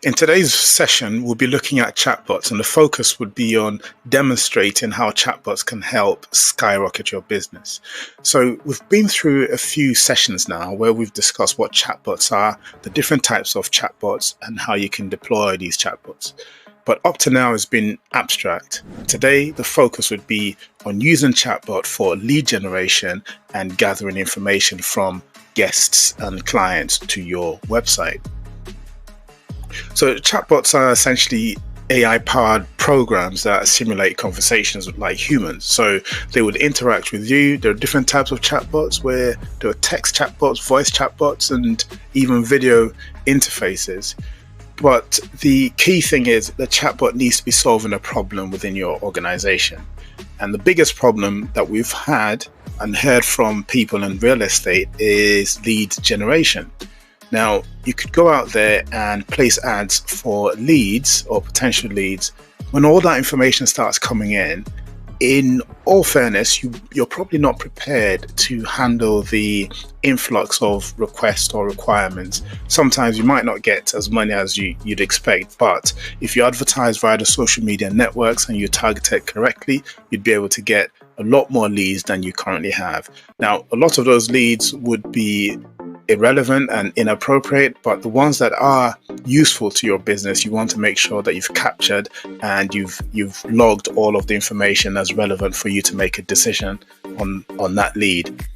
In today's session, we'll be looking at chatbots, and the focus would be on demonstrating how chatbots can help skyrocket your business. So we've been through a few sessions now where we've discussed what chatbots are, the different types of chatbots, and how you can deploy these chatbots. But up to now, it's been abstract. Today, the focus would be on using chatbot for lead generation and gathering information from guests and clients to your website. So chatbots are essentially AI-powered programs that simulate conversations like humans. So they would interact with you. There are different types of chatbots where there are text chatbots, voice chatbots, and even video interfaces. But the key thing is the chatbot needs to be solving a problem within your organization. And the biggest problem that we've had and heard from people in real estate is lead generation. Now, you could go out there and place ads for leads or potential leads. When all that information starts coming in all fairness, you're probably not prepared to handle the influx of requests or requirements. Sometimes you might not get as many as you'd expect, but if you advertise via the social media networks and you target it correctly, you'd be able to get a lot more leads than you currently have. Now, a lot of those leads would be irrelevant and inappropriate, but the ones that are useful to your business, you want to make sure that you've captured and you've logged all of the information as relevant for you to make a decision on that lead.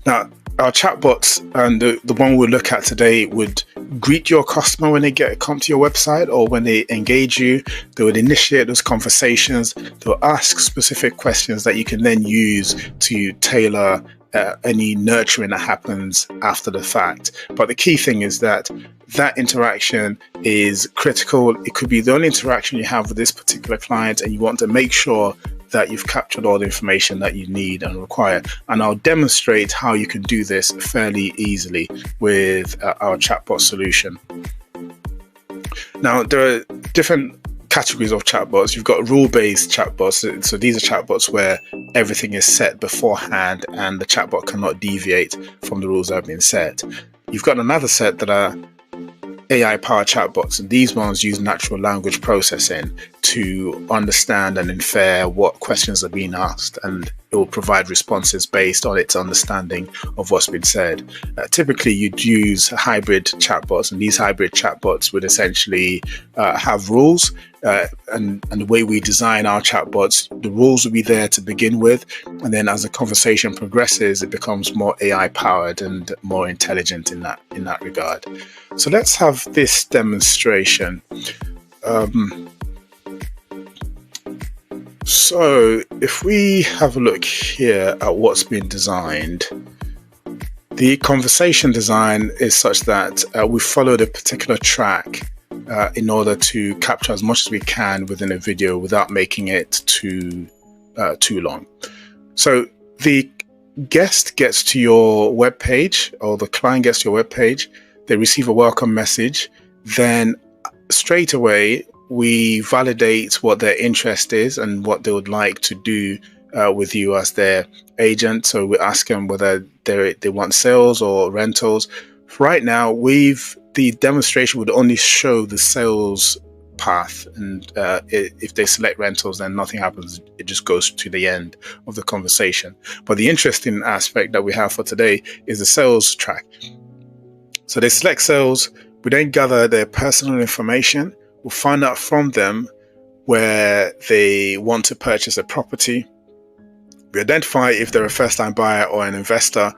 Now, our chatbots and the one we'll look at today would greet your customer when they come to your website or when they engage you. They would initiate those conversations. They'll ask specific questions that you can then use to tailor any nurturing that happens after the fact. But the key thing is that interaction is critical. It could be the only interaction you have with this particular client, and you want to make sure that you've captured all the information that you need and require. And I'll demonstrate how you can do this fairly easily with our chatbot solution. Now, there are different categories of chatbots. You've got rule-based chatbots. So these are chatbots where everything is set beforehand and the chatbot cannot deviate from the rules that have been set. You've got another set that are AI-powered chatbots, and these ones use natural language processing to understand and infer what questions are being asked, and it will provide responses based on its understanding of what's been said. Typically, you'd use hybrid chatbots, and these hybrid chatbots would essentially have rules. And the way we design our chatbots, the rules will be there to begin with, and then as the conversation progresses, it becomes more AI powered and more intelligent in that regard. So let's have this demonstration. So if we have a look here at what's been designed, the conversation design is such that we followed a particular track in order to capture as much as we can within a video without making it too long. So the guest gets to your web page, or the client gets to your web page. They receive a welcome message. Then straight away, we validate what their interest is and what they would like to do with you as their agent. So we ask them whether they want sales or rentals. Right now, the demonstration would only show the sales path, and if they select rentals, then nothing happens. It just goes to the end of the conversation. But the interesting aspect that we have for today is the sales track. So they select sales. We then gather their personal information. We'll find out from them where they want to purchase a property. We identify if they're a first-time buyer or an investor.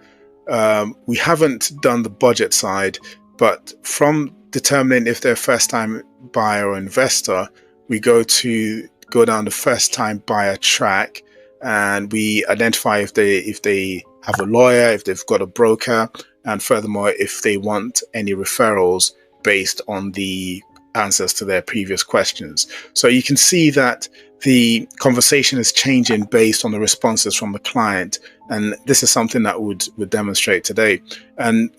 We haven't done the budget side, but from determining if they're a first-time buyer or investor, we go down the first-time buyer track, and we identify if they have a lawyer, if they've got a broker, and furthermore, if they want any referrals based on the answers to their previous questions. So you can see that the conversation is changing based on the responses from the client, and this is something that would demonstrate today. And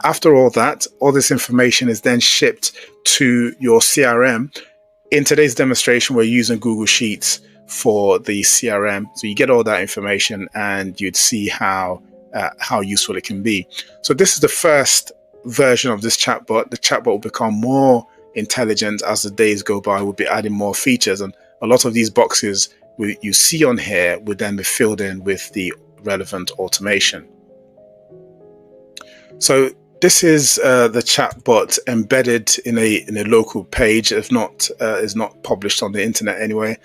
after all that, all this information is then shipped to your CRM. In today's demonstration, we're using Google Sheets for the CRM, so you get all that information and you'd see how useful it can be. So this is the first version of this chatbot, the chatbot will become more intelligent as the days go by. We'll be adding more features, and a lot of these boxes you see on here would then be filled in with the relevant automation. So this is the chatbot embedded in a local page. If not, is not published on the internet anyway.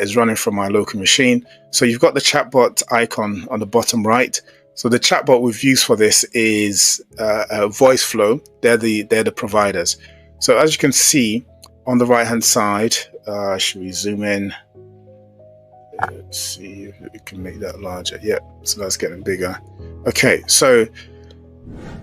Is running from my local machine. So you've got the chatbot icon on the bottom right. So the chatbot we've used for this is VoiceFlow. They're the providers. So as you can see on the right hand side, should we zoom in? Let's see if we can make that larger. Yeah, so that's getting bigger. Okay, so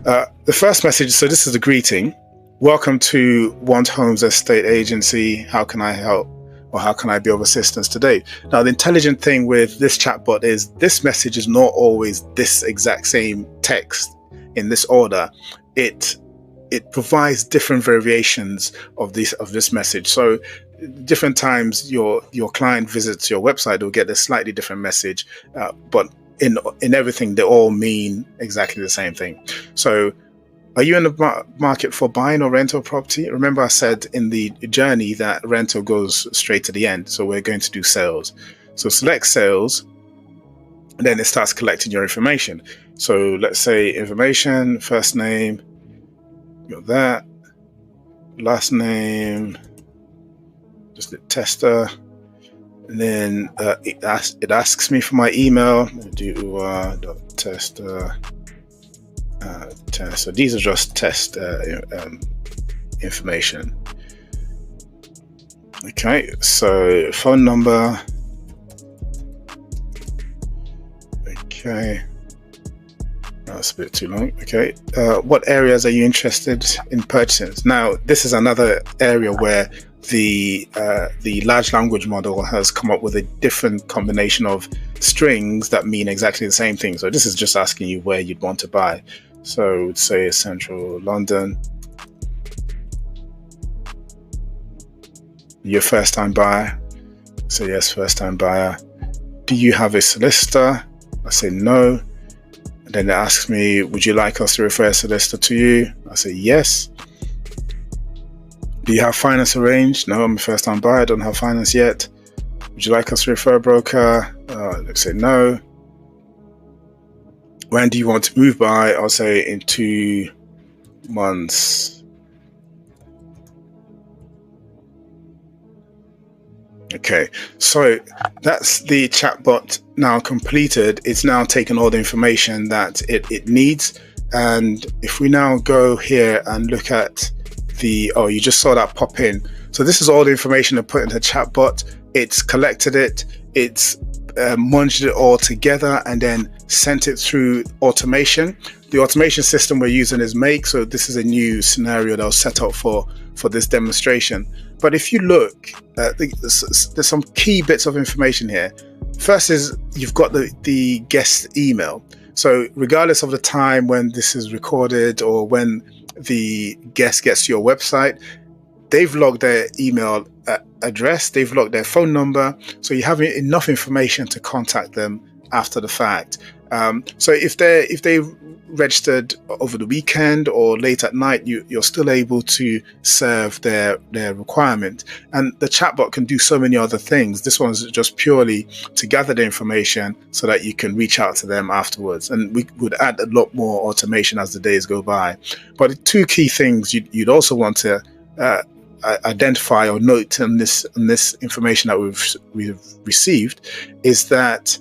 the first message. So this is the greeting. Welcome to Want Homes Estate Agency. How can I help? Or how can I be of assistance today? Now, the intelligent thing with this chatbot is this message is not always this exact same text in this order. It provides different variations of this message. So different times your client visits your website, they'll get a slightly different message, but in everything, they all mean exactly the same thing. So are you in the market for buying or rental property? Remember I said in the journey that rental goes straight to the end. So we're going to do sales. So select sales, and then it starts collecting your information. So let's say information, first name, got that, last name, just the tester. And then it asks me for my email. Do.tester. So these are just test information. Okay, so phone number. Okay, that's a bit too long. Okay, what areas are you interested in purchasing? Now, this is another area where the large language model has come up with a different combination of strings that mean exactly the same thing. So this is just asking you where you'd want to buy. So we'd say central London. You're a first time buyer. So yes, first time buyer. Do you have a solicitor? I say no. And then it asks me, would you like us to refer a solicitor to you? I say yes. Do you have finance arranged? No, I'm a first time buyer. I don't have finance yet. Would you like us to refer a broker? Let's say no. When do you want to move by? I'll say in 2 months. Okay, so that's the chatbot now completed. It's now taken all the information that it needs. And if we now go here and look at you just saw that pop in. So this is all the information I put in the chatbot. It's collected it. It's munged it all together and then sent it through automation. The automation system we're using is Make. So this is a new scenario that was set up for this demonstration. But if you look, there's some key bits of information here. First is you've got the guest email. So regardless of the time when this is recorded or when the guest gets to your website, they've logged their email address, they've logged their phone number, so you have enough information to contact them after the fact. So if they registered over the weekend or late at night, you're still able to serve their requirement. And the chatbot can do so many other things. This one's just purely to gather the information so that you can reach out to them afterwards. And we would add a lot more automation as the days go by. But the two key things you'd also want to identify or note in this information that we've received is that,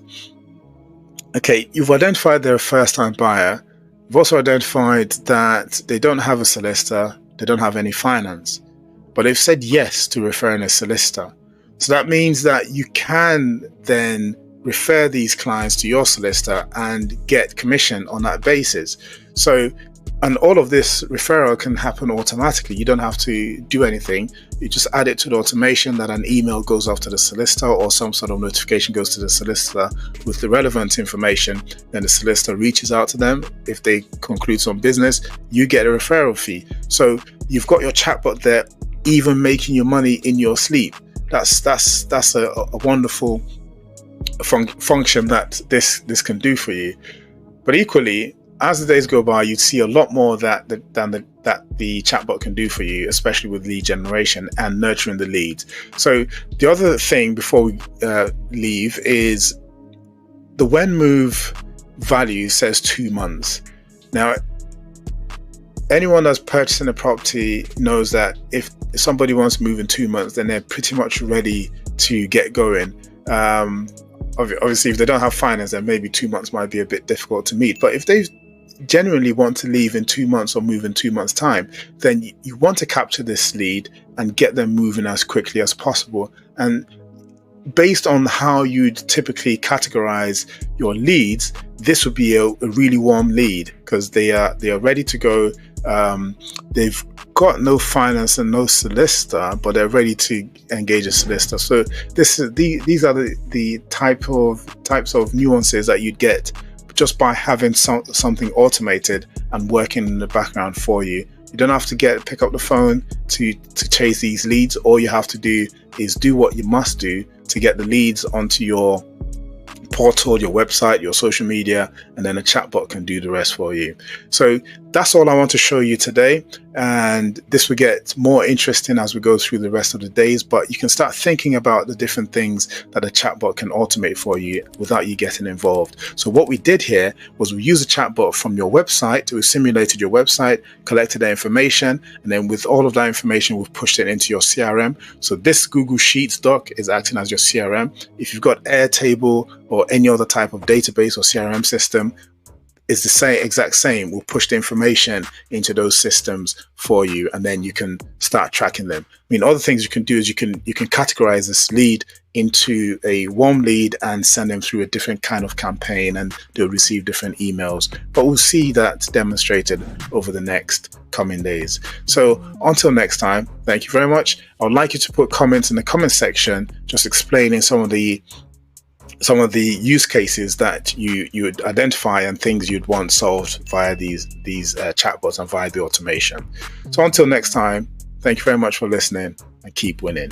okay, you've identified they're a first-time buyer. You've also identified that they don't have a solicitor, they don't have any finance, but they've said yes to referring a solicitor. So that means that you can then refer these clients to your solicitor and get commission on that basis. So, and all of this referral can happen automatically. You don't have to do anything. You just add it to the automation that an email goes off to the solicitor or some sort of notification goes to the solicitor with the relevant information. Then the solicitor reaches out to them. If they conclude some business, you get a referral fee. So you've got your chatbot there, even making your money in your sleep. That's a wonderful function that this can do for you. But equally, as the days go by, you'd see a lot more that the chatbot can do for you, especially with lead generation and nurturing the leads. So the other thing before we leave is the when move value says 2 months. Now, anyone that's purchasing a property knows that if somebody wants to move in 2 months, then they're pretty much ready to get going. Obviously, if they don't have finance, then maybe 2 months might be a bit difficult to meet. But if they genuinely want to leave in 2 months or move in 2 months' time, then you want to capture this lead and get them moving as quickly as possible. And based on how you'd typically categorize your leads, this would be a really warm lead because they are ready to go. They've got no finance and no solicitor, but they're ready to engage a solicitor. So these are the types of nuances that you'd get just by having something automated and working in the background for you. You don't have to pick up the phone to chase these leads. All you have to do is do what you must do to get the leads onto your portal, your website, your social media, and then a chatbot can do the rest for you. So that's all I want to show you today. And this will get more interesting as we go through the rest of the days, but you can start thinking about the different things that a chatbot can automate for you without you getting involved. So what we did here was we used a chatbot from your website. We simulated your website, collected that information, and then with all of that information, we've pushed it into your CRM. So this Google Sheets doc is acting as your CRM. If you've got Airtable or any other type of database or CRM system, is the exact same. We'll push the information into those systems for you, and then you can start tracking them. I mean, other things you can do is you can categorize this lead into a warm lead and send them through a different kind of campaign, and they'll receive different emails. But we'll see that demonstrated over the next coming days. So until next time, thank you very much. I would like you to put comments in the comment section, just explaining some of the use cases that you would identify and things you'd want solved via these chatbots and via the automation. So until next time, thank you very much for listening and keep winning.